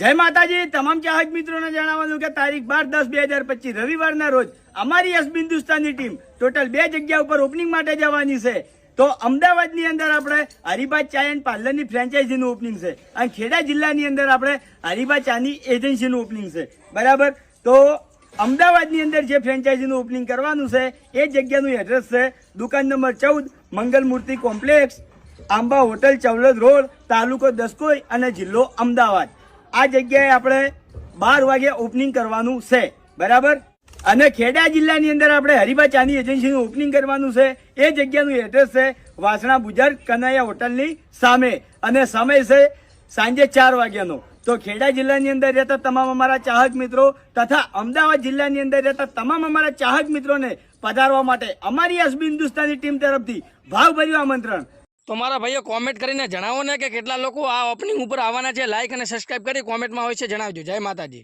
જય માતાજી। તમામ ચાહક મિત્રોને જણાવવાનું કે તારીખ 12/10/2025 રવિવારના રોજ અમારી યસ હિન્દુસ્તાની ટીમ ટોટલ 2 જગ્યા ઉપર ઓપનિંગ માટે જવાની છે। તો અમદાવાદની અંદર આપણે હરિભા ચા એન્ડ પાર્લરની ફ્રેન્ચાઇઝીનું ઓપનિંગ છે અને ખેડા જિલ્લાની અંદર આપણે હરિભા ચાની એજન્સીનું ઓપનિંગ છે, બરાબર। તો અમદાવાદની અંદર જે ફ્રેન્ચાઇઝીનું ઓપનિંગ કરવાનું છે એ જગ્યાનું એડ્રેસ છે દુકાન નંબર 14 મંગલ મૂર્તિ કોમ્પ્લેક્સ, આંબા હોટલ, ચવલદ રોડ, તાલુકો દસકોઈ અને જિલ્લો અમદાવાદ। આ જગ્યાએ આપણે 12 વાગે ઓપનિંગ કરવાનું છે, બરાબર। અને ખેડા જિલ્લાની અંદર આપણે હરિભા ચાની એજન્સીનું ઓપનિંગ કરવાનું છે। એ જગ્યાનું એડ્રેસ છે વાસણા બુજર કનૈયા હોટલની સામે અને સમય છે સાંજે 4 વાગ્યાનો। તો ખેડા જિલ્લાની અંદર રહેતા તમામ અમારા ચાહક મિત્રો તથા અમદાવાદ જિલ્લાની અંદર રહેતા તમામ અમારા ચાહક મિત્રોને પધારવા માટે અમારી યસ હિન્દુસ્તાની ટીમ તરફથી ભાવભર્યું આમંત્રણ। તો મારા ભાઈઓ કોમેન્ટ કરીને જણાવો ને કે કેટલા લોકો આ ઓપનિંગ ઉપર આવવાના છે। લાઈક અને સબસ્ક્રાઇબ કરી કોમેન્ટમાં હોય છે જણાવજો। જય માતાજી।